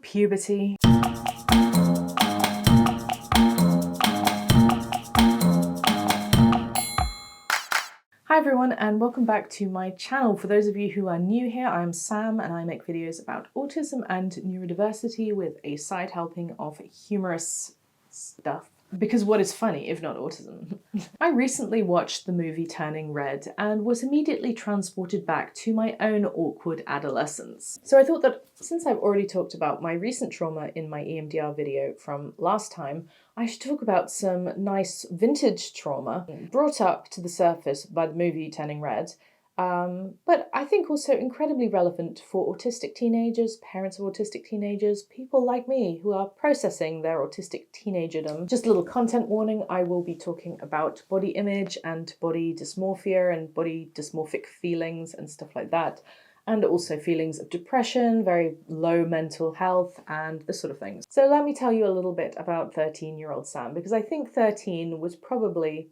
puberty. Hi everyone and welcome back to my channel. For those of you who are new here, I'm Sam and I make videos about autism and neurodiversity with a side helping of humorous stuff. Because what is funny if not autism? I recently watched the movie Turning Red and was immediately transported back to my own awkward adolescence. So I thought that since I've already talked about my recent trauma in my EMDR video from last time, I should talk about some nice vintage trauma brought up to the surface by the movie Turning Red, but I think also incredibly relevant for autistic teenagers, parents of autistic teenagers, people like me who are processing their autistic teenagerdom. Just a little content warning, I will be talking about body image and body dysmorphia and body dysmorphic feelings and stuff like that. And also feelings of depression, very low mental health, and this sort of things. So let me tell you a little bit about 13-year-old Sam, because I think 13 was probably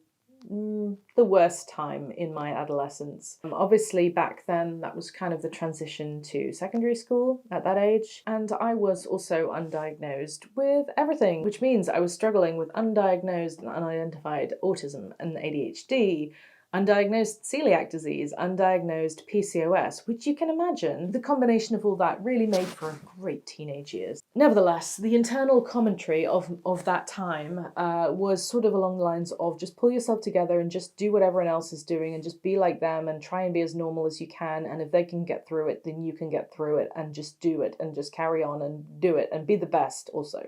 the worst time in my adolescence. Obviously back then that was kind of the transition to secondary school at that age, and I was also undiagnosed with everything, which means I was struggling with undiagnosed and unidentified autism and ADHD, undiagnosed celiac disease, undiagnosed PCOS, which you can imagine, the combination of all that really made for great teenage years. Nevertheless, the internal commentary of that time was sort of along the lines of just pull yourself together and just do what everyone else is doing and just be like them and try and be as normal as you can, and if they can get through it, then you can get through it, and just do it and just carry on and do it and be the best also.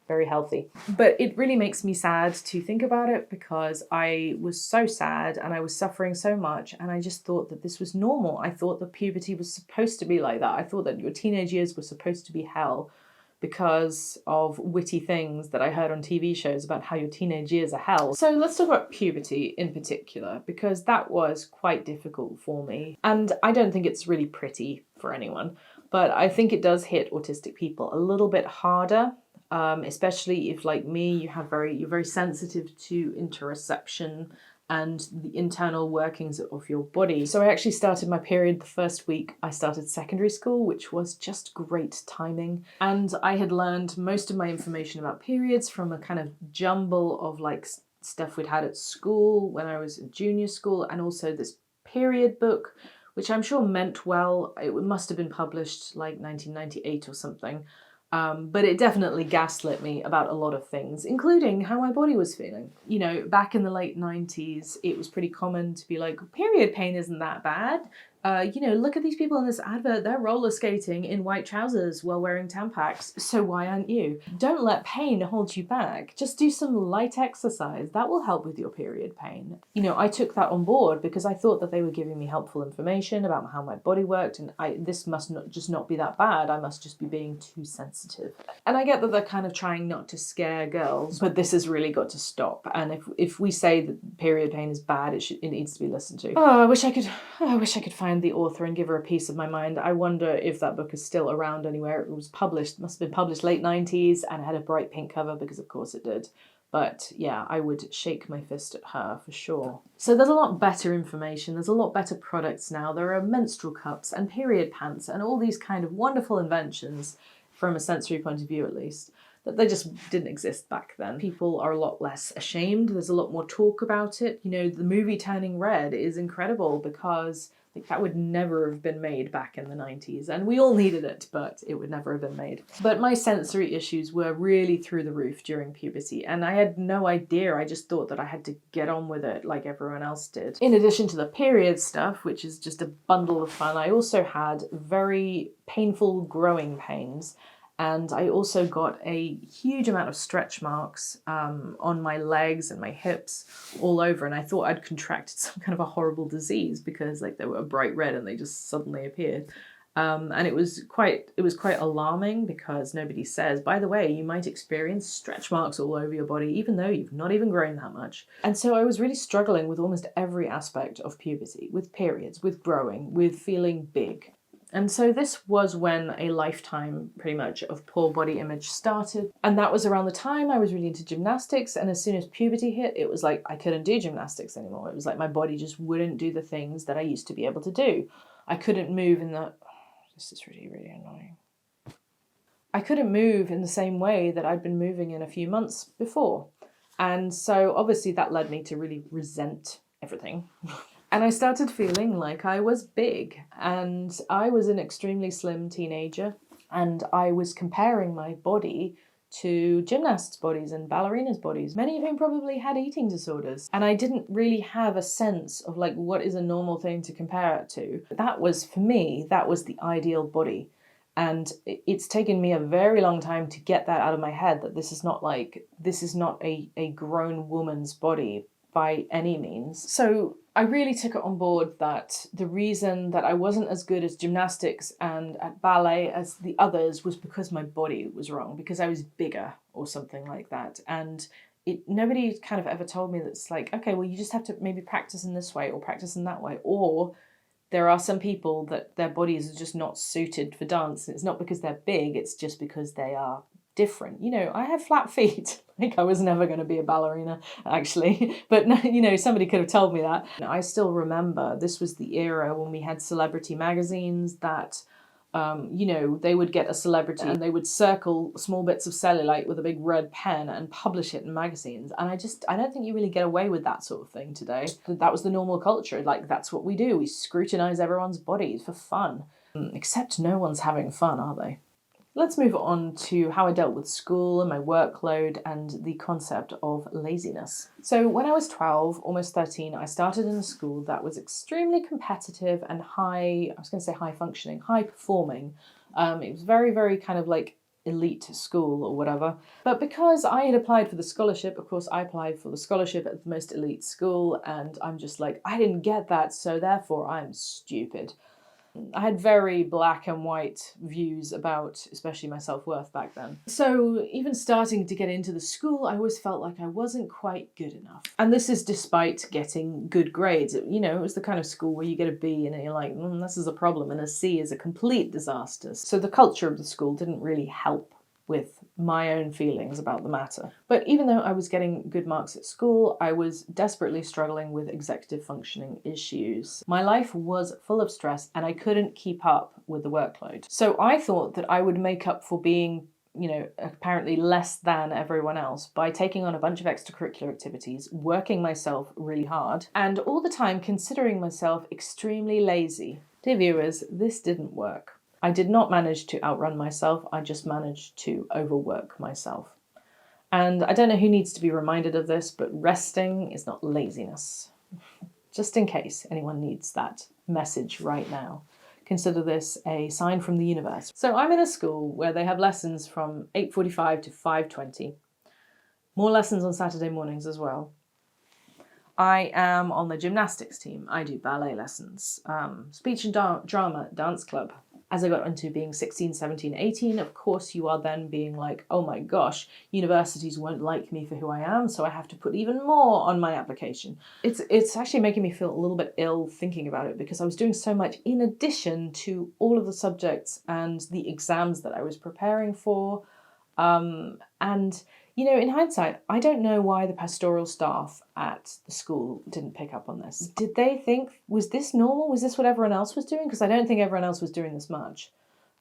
Very healthy. But it really makes me sad to think about it because I was so sad and I was suffering so much, and I just thought that this was normal. I thought that puberty was supposed to be like that. I thought that your teenage years were supposed to be hell because of witty things that I heard on TV shows about how your teenage years are hell. So let's talk about puberty in particular, because that was quite difficult for me. And I don't think it's really pretty for anyone, but I think it does hit autistic people a little bit harder. Especially if, like me, you're very sensitive to interoception and the internal workings of your body. So I actually started my period the first week I started secondary school, which was just great timing. And I had learned most of my information about periods from a kind of jumble of like stuff we'd had at school when I was in junior school, and also this period book, which I'm sure meant well. It must have been published like 1998 or something. But it definitely gaslit me about a lot of things, including how my body was feeling. You know, back in the late 90s, it was pretty common to be like, period pain isn't that bad. You know, look at these people in this advert, they're roller skating in white trousers while wearing Tampax, so why aren't you? Don't let pain hold you back. Just do some light exercise. That will help with your period pain. You know, I took that on board because I thought that they were giving me helpful information about how my body worked, and this must not be that bad. I must just be being too sensitive. And I get that they're kind of trying not to scare girls, but this has really got to stop. And if we say that period pain is bad, it needs to be listened to. Oh, I wish I could find the author and give her a piece of my mind. I wonder if that book is still around anywhere. It was published, must have been published late 90s, and it had a bright pink cover because of course it did. But yeah, I would shake my fist at her for sure. So there's a lot better information, there's a lot better products now. There are menstrual cups and period pants and all these kind of wonderful inventions, from a sensory point of view at least, that they just didn't exist back then. People are a lot less ashamed, there's a lot more talk about it. You know, the movie Turning Red is incredible because like, that would never have been made back in the 90s, and we all needed it, but it would never have been made. But my sensory issues were really through the roof during puberty, and I had no idea. I just thought that I had to get on with it like everyone else did. In addition to the period stuff, which is just a bundle of fun, I also had very painful growing pains. And I also got a huge amount of stretch marks on my legs and my hips all over, and I thought I'd contracted some kind of a horrible disease because like they were bright red and they just suddenly appeared. And it was quite alarming because nobody says, by the way, you might experience stretch marks all over your body even though you've not even grown that much. And so I was really struggling with almost every aspect of puberty, with periods, with growing, with feeling big. And so this was when a lifetime, pretty much, of poor body image started. And that was around the time I was really into gymnastics. And as soon as puberty hit, it was like I couldn't do gymnastics anymore. It was like my body just wouldn't do the things that I used to be able to do. I couldn't move in the... This is really, really annoying. I couldn't move in the same way that I'd been moving in a few months before. And so obviously that led me to really resent everything. And I started feeling like I was big, and I was an extremely slim teenager, and I was comparing my body to gymnasts' bodies and ballerinas' bodies, many of whom probably had eating disorders. And I didn't really have a sense of like what is a normal thing to compare it to. That was, for me, that was the ideal body. And it's taken me a very long time to get that out of my head, that this is not a grown woman's body by any means. So I really took it on board that the reason that I wasn't as good as gymnastics and at ballet as the others was because my body was wrong, because I was bigger or something like that. And nobody kind of ever told me that it's like, okay, well, you just have to maybe practice in this way or practice in that way. Or there are some people that their bodies are just not suited for dance. It's not because they're big, it's just because they are different. You know, I have flat feet. Like I was never going to be a ballerina, actually. But, you know, somebody could have told me that. I still remember this was the era when we had celebrity magazines that, you know, they would get a celebrity and they would circle small bits of cellulite with a big red pen and publish it in magazines. And I don't think you really get away with that sort of thing today. That was the normal culture. Like, that's what we do. We scrutinize everyone's bodies for fun. Except no one's having fun, are they? Let's move on to how I dealt with school and my workload and the concept of laziness. So when I was 12, almost 13, I started in a school that was extremely competitive and high functioning, high performing. It was very, very kind of like elite school or whatever. But because I had applied for the scholarship, of course I applied for the scholarship at the most elite school, and I'm just like, I didn't get that, so therefore I'm stupid. I had very black and white views about especially my self-worth back then. So even starting to get into the school, I always felt like I wasn't quite good enough. And this is despite getting good grades. You know, it was the kind of school where you get a B and you're like, this is a problem, and a C is a complete disaster. So the culture of the school didn't really help with my own feelings about the matter. But even though I was getting good marks at school, I was desperately struggling with executive functioning issues. My life was full of stress and I couldn't keep up with the workload. So I thought that I would make up for being, you know, apparently less than everyone else by taking on a bunch of extracurricular activities, working myself really hard, and all the time considering myself extremely lazy. Dear viewers, this didn't work. I did not manage to outrun myself, I just managed to overwork myself. And I don't know who needs to be reminded of this, but resting is not laziness. Just in case anyone needs that message right now. Consider this a sign from the universe. So I'm in a school where they have lessons from 8:45 to 5:20. More lessons on Saturday mornings as well. I am on the gymnastics team. I do ballet lessons, speech and drama, dance club. As I got into being 16, 17, 18, of course you are then being like, oh my gosh, universities won't like me for who I am, so I have to put even more on my application. It's actually making me feel a little bit ill thinking about it, because I was doing so much in addition to all of the subjects and the exams that I was preparing for. And, you know, in hindsight, I don't know why the pastoral staff at the school didn't pick up on this. Did they think, was this normal? Was this what everyone else was doing? Because I don't think everyone else was doing this much.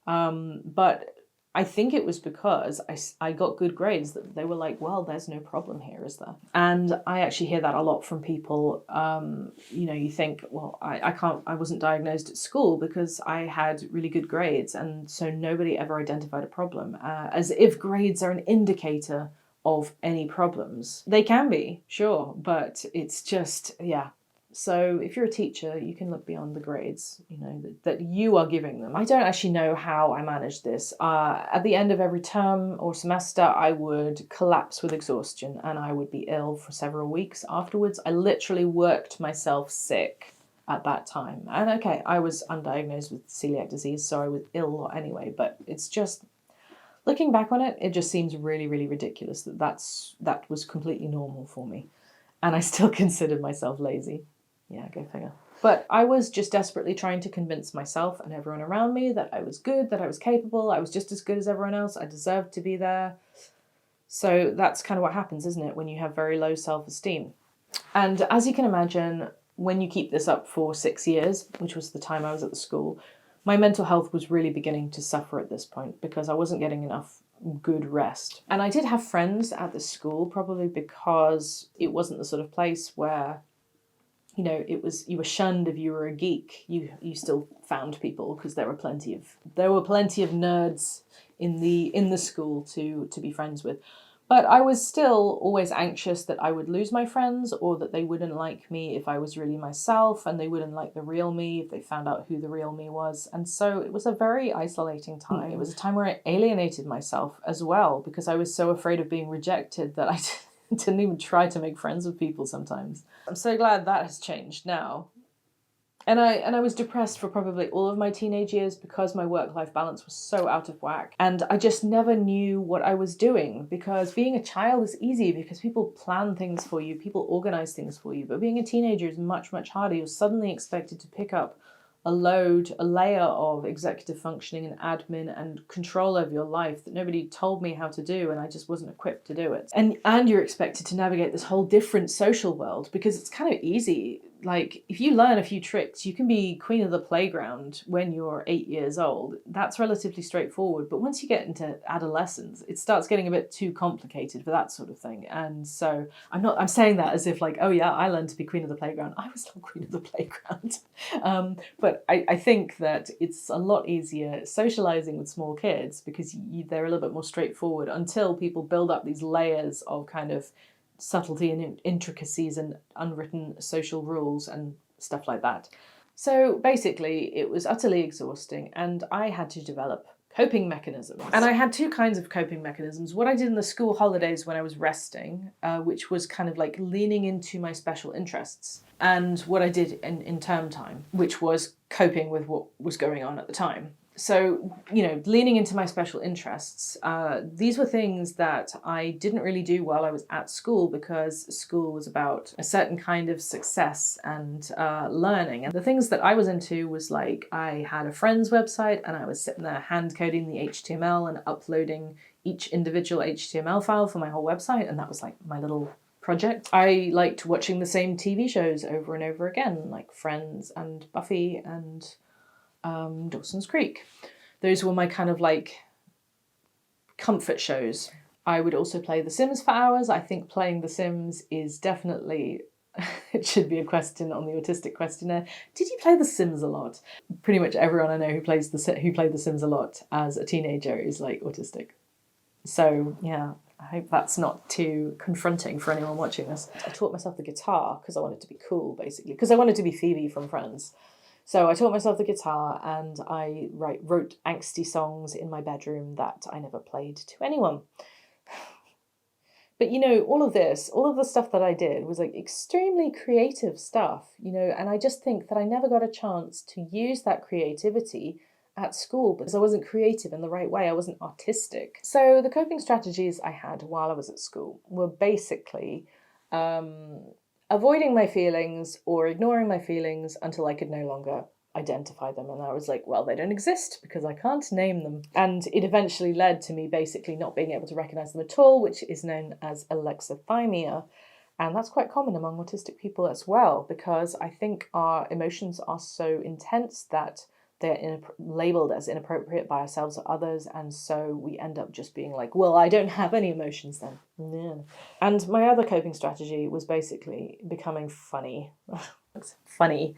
But I think it was because I got good grades that they were like, well, there's no problem here, is there? And I actually hear that a lot from people. You know, you think, well, I wasn't diagnosed at school because I had really good grades, and so nobody ever identified a problem, as if grades are an indicator of any problems. They can be, sure, but it's just, yeah. So if you're a teacher, you can look beyond the grades, you know, that you are giving them. I don't actually know how I managed this. At the end of every term or semester, I would collapse with exhaustion and I would be ill for several weeks afterwards. I literally worked myself sick at that time. And okay, I was undiagnosed with celiac disease, so I was ill anyway, but it's just, looking back on it, it just seems really, really ridiculous that was completely normal for me. And I still considered myself lazy. Yeah, go figure. But I was just desperately trying to convince myself and everyone around me that I was good, that I was capable, I was just as good as everyone else, I deserved to be there. So that's kind of what happens, isn't it, when you have very low self-esteem. And as you can imagine, when you keep this up for 6 years, which was the time I was at the school, My mental health was really beginning to suffer at this point because I wasn't getting enough good rest. And I did have friends at the school, probably because it wasn't the sort of place where, you know, it was, you were shunned if you were a geek. You still found people because there were plenty of nerds in the school to be friends with. But I was still always anxious that I would lose my friends, or that they wouldn't like me if I was really myself, and they wouldn't like the real me if they found out who the real me was. And so it was a very isolating time. It was a time where I alienated myself as well, because I was so afraid of being rejected that I didn't even try to make friends with people sometimes. I'm so glad that has changed now. And I was depressed for probably all of my teenage years because my work-life balance was so out of whack. And I just never knew what I was doing, because being a child is easy because people plan things for you, people organize things for you. But being a teenager is much, much harder. You're suddenly expected to pick up a layer of executive functioning and admin and control over your life that nobody told me how to do, and I just wasn't equipped to do it. And you're expected to navigate this whole different social world, because it's kind of easy. Like, if you learn a few tricks, you can be queen of the playground when you're 8 years old. That's relatively straightforward. But once you get into adolescence, it starts getting a bit too complicated for that sort of thing. And so I'm saying that as if like, oh yeah, I learned to be queen of the playground. I was not queen of the playground. But I think that it's a lot easier socializing with small kids because they're a little bit more straightforward until people build up these layers of kind of subtlety and intricacies and unwritten social rules and stuff like that. So basically, it was utterly exhausting, and I had to develop coping mechanisms. And I had two kinds of coping mechanisms. What I did in the school holidays when I was resting, which was kind of like leaning into my special interests, and what I did in term time, which was coping with what was going on at the time. So, you know, leaning into my special interests, these were things that I didn't really do while I was at school, because school was about a certain kind of success and learning. And the things that I was into was like, I had a friend's website and I was sitting there hand coding the HTML and uploading each individual HTML file for my whole website. And that was like my little project. I liked watching the same TV shows over and over again, like Friends and Buffy and Dawson's Creek. Those were my kind of like comfort shows. I would also play The Sims for hours. I think playing The Sims is definitely, it should be a question on the autistic questionnaire. Did you play The Sims a lot? Pretty much everyone I know who played The Sims a lot as a teenager is like autistic. So yeah, I hope that's not too confronting for anyone watching this. I taught myself the guitar because I wanted to be cool, basically, because I wanted to be Phoebe from Friends. So I taught myself the guitar, and I wrote angsty songs in my bedroom that I never played to anyone. But, you know, all of the stuff that I did was like extremely creative stuff, you know, and I just think that I never got a chance to use that creativity at school because I wasn't creative in the right way. I wasn't artistic. So the coping strategies I had while I was at school were basically avoiding my feelings or ignoring my feelings until I could no longer identify them. And I was like, well, they don't exist because I can't name them. And it eventually led to me basically not being able to recognize them at all, which is known as alexithymia. And that's quite common among autistic people as well, because I think our emotions are so intense that they're labeled as inappropriate by ourselves or others, and so we end up just being like, well, I don't have any emotions then. Yeah. And my other coping strategy was basically becoming funny. Funny.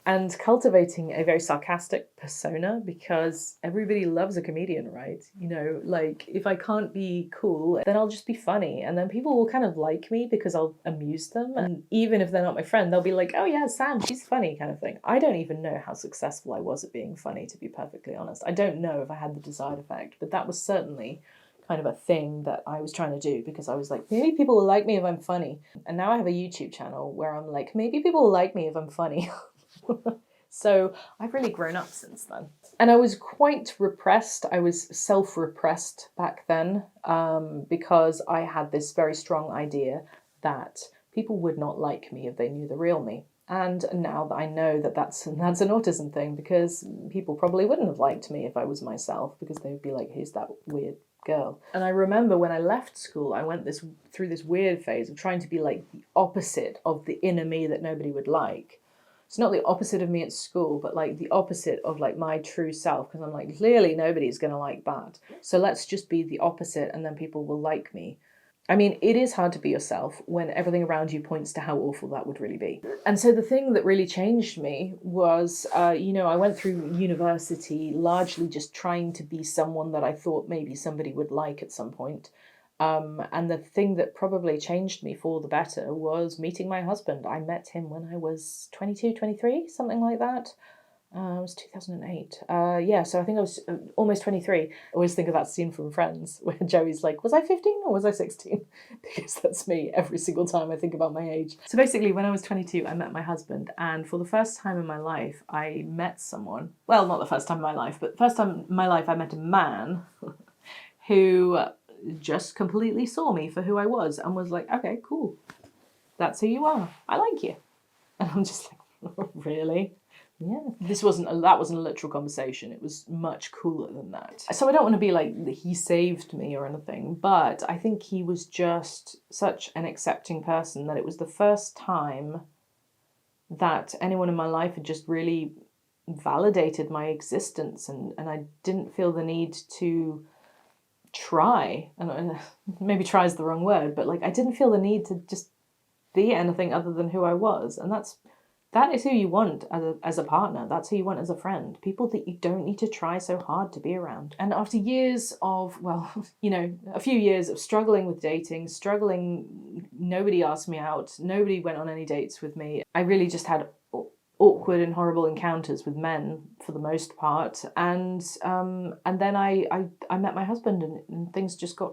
And cultivating a very sarcastic persona, because everybody loves a comedian, right? You know, like, if I can't be cool, then I'll just be funny, and then people will kind of like me because I'll amuse them. And even if they're not my friend, they'll be like, oh yeah, Sam, she's funny, kind of thing. I don't even know how successful I was at being funny, to be perfectly honest. I don't know if I had the desired effect, but that was certainly kind of a thing that I was trying to do, because I was like, maybe people will like me if I'm funny. And now I have a YouTube channel where I'm like, maybe people will like me if I'm funny. So I've really grown up since then. And I was quite repressed. I was self-repressed back then, because I had this very strong idea that people would not like me if they knew the real me. And now that I know that that's an autism thing, because people probably wouldn't have liked me if I was myself, because they would be like, who's that weird girl? And I remember when I left school, I went through this weird phase of trying to be like the opposite of the inner me that nobody would like. It's not the opposite of me at school, but like the opposite of like my true self, because I'm like, clearly nobody's going to like that. So let's just be the opposite and then people will like me. I mean, it is hard to be yourself when everything around you points to how awful that would really be. And so the thing that really changed me was, I went through university largely just trying to be someone that I thought maybe somebody would like at some point. And the thing that probably changed me for the better was meeting my husband. I met him when I was 22, 23, something like that. It was 2008. So I think I was almost 23. I always think of that scene from Friends where Joey's like, was I 15 or was I 16? Because that's me every single time I think about my age. So basically, when I was 22, I met my husband. And for the first time in my life, I met someone. Well, not the first time in my life, but the first time in my life, I met a man who just completely saw me for who I was and was like, okay, cool. That's who you are. I like you. And I'm just like, really? Yeah, that wasn't a literal conversation. It was much cooler than that. So I don't want to be like, he saved me or anything, but I think he was just such an accepting person that it was the first time that anyone in my life had just really validated my existence, and I didn't feel the need to try, and maybe try is the wrong word, but like I didn't feel the need to just be anything other than who I was. And that is who you want as a partner. That's who you want as a friend. People that you don't need to try so hard to be around. And after years of, a few years of struggling with dating, nobody asked me out, nobody went on any dates with me. I really just had awkward and horrible encounters with men for the most part. And then I met my husband and things just got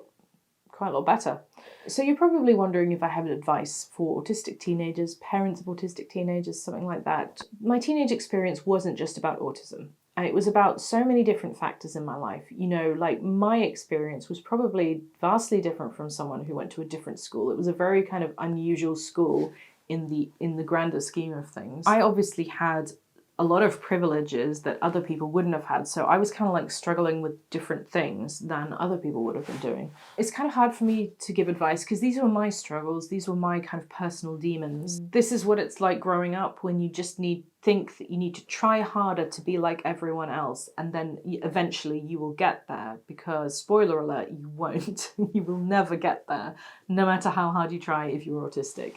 quite a lot better. So you're probably wondering if I have advice for autistic teenagers, parents of autistic teenagers, something like that. My teenage experience wasn't just about autism. It was about so many different factors in my life. Like my experience was probably vastly different from someone who went to a different school. It was a very kind of unusual school in the grander scheme of things. I obviously had a lot of privileges that other people wouldn't have had. So I was kind of like struggling with different things than other people would have been doing. It's kind of hard for me to give advice because these were my struggles. These were my kind of personal demons. This is what it's like growing up when you just think that you need to try harder to be like everyone else. And then eventually you will get there, because spoiler alert, you won't. You will never get there, no matter how hard you try if you're autistic.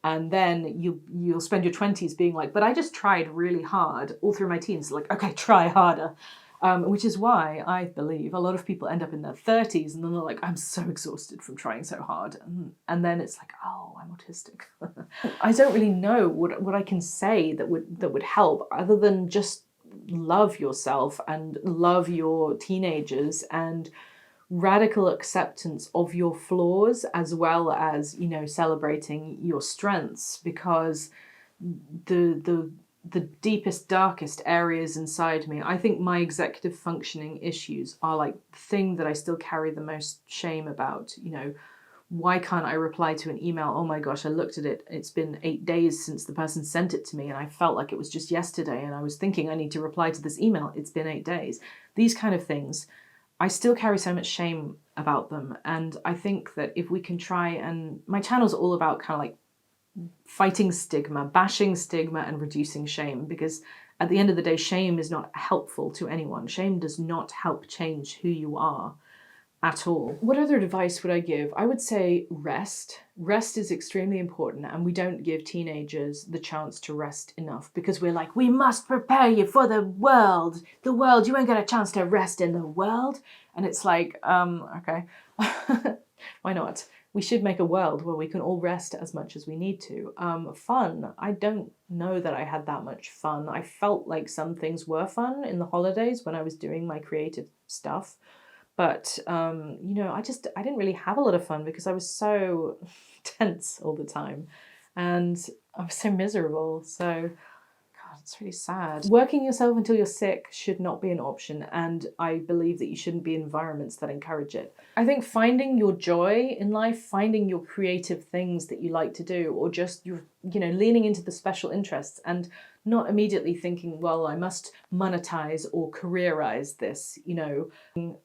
And then you'll spend your 20s being like, but I just tried really hard all through my teens. Like, okay, try harder. Which is why I believe a lot of people end up in their 30s and then they're like, I'm so exhausted from trying so hard. And then it's like, oh, I'm autistic. I don't really know what I can say that would help, other than just love yourself and love your teenagers and radical acceptance of your flaws, as well as, celebrating your strengths, because the deepest, darkest areas inside me, I think my executive functioning issues are like the thing that I still carry the most shame about. Why can't I reply to an email? Oh my gosh, I looked at it. It's been 8 days since the person sent it to me and I felt like it was just yesterday and I was thinking I need to reply to this email. It's been 8 days. These kind of things, I still carry so much shame about them. And I think that if we can try, and my channel's all about kind of like fighting stigma, bashing stigma and reducing shame, because at the end of the day, shame is not helpful to anyone. Shame does not help change who you are at all. What other advice would I give? I would say rest. Rest is extremely important, and we don't give teenagers the chance to rest enough, because we're like, we must prepare you for the world. The world, you won't get a chance to rest in the world. And it's like, okay, why not? We should make a world where we can all rest as much as we need to. Fun. I don't know that I had that much fun. I felt like some things were fun in the holidays when I was doing my creative stuff. But, I didn't really have a lot of fun because I was so tense all the time and I was so miserable. So, God, it's really sad. Working yourself until you're sick should not be an option, and I believe that you shouldn't be in environments that encourage it. I think finding your joy in life, finding your creative things that you like to do, or just, leaning into the special interests and not immediately thinking, well, I must monetize or careerize this,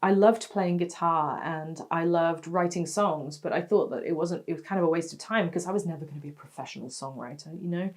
I loved playing guitar and I loved writing songs, but I thought that it was kind of a waste of time because I was never going to be a professional songwriter,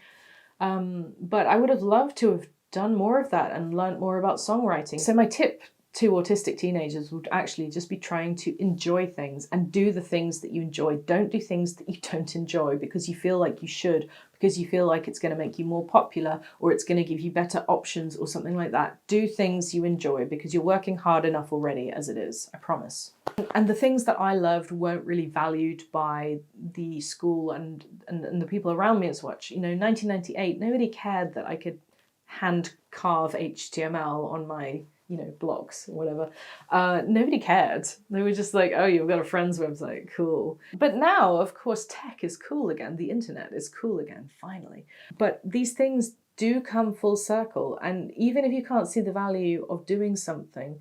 But I would have loved to have done more of that and learnt more about songwriting. So my tip to autistic teenagers would actually just be trying to enjoy things and do the things that you enjoy. Don't do things that you don't enjoy because you feel like you should, because you feel like it's going to make you more popular or it's going to give you better options or something like that. Do things you enjoy because you're working hard enough already as it is, I promise. And the things that I loved weren't really valued by the school and the people around me as much. You know, 1998, nobody cared that I could hand carve HTML on my, you know, blogs or whatever. Nobody cared. They were just like, oh, you've got a friend's website, cool. But now, of course, tech is cool again. The internet is cool again, finally. But these things do come full circle. And even if you can't see the value of doing something,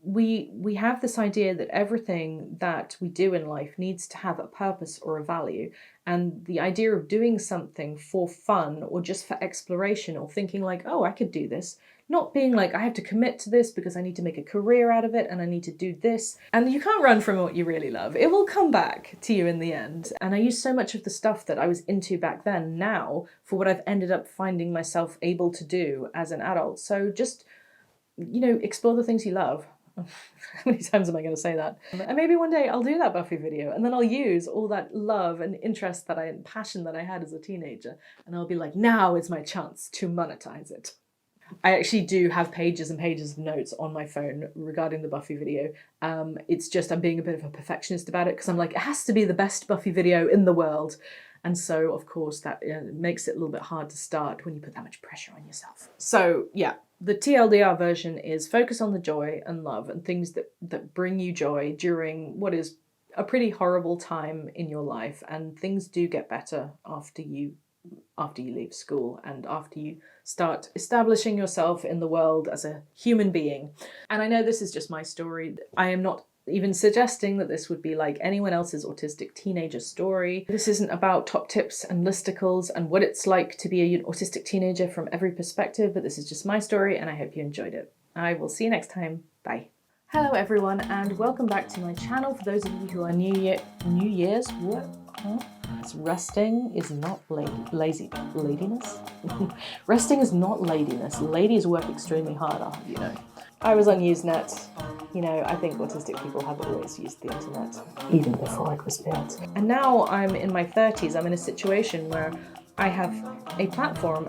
we have this idea that everything that we do in life needs to have a purpose or a value. And the idea of doing something for fun or just for exploration or thinking like, oh, I could do this, not being like, I have to commit to this because I need to make a career out of it and I need to do this. And you can't run from what you really love. It will come back to you in the end. And I use so much of the stuff that I was into back then now for what I've ended up finding myself able to do as an adult. So just, you know, explore the things you love. How many times am I going to say that? And maybe one day I'll do that Buffy video and then I'll use all that love and interest and passion that I had as a teenager and I'll be like, now is my chance to monetize it. I actually do have pages and pages of notes on my phone regarding the Buffy video. It's just I'm being a bit of a perfectionist about it because I'm like, it has to be the best Buffy video in the world. And so, of course, that makes it a little bit hard to start when you put that much pressure on yourself. So, yeah, the TLDR version is focus on the joy and love and things that bring you joy during what is a pretty horrible time in your life. And things do get better after you leave school and after you start establishing yourself in the world as a human being. And I know this is just my story. I am not even suggesting that this would be like anyone else's autistic teenager story. This isn't about top tips and listicles and what it's like to be an autistic teenager from every perspective, but this is just my story and I hope you enjoyed it. I will see you next time. Bye. Hello everyone and welcome back to my channel. For those of you who are New Year's, what? Huh? Resting is not ladiness? Resting is not ladiness. Ladies work extremely hard, I'll have you know. I was on Usenet. You know, I think autistic people have always used the internet, even before it was built. And now I'm in my 30s, I'm in a situation where I have a platform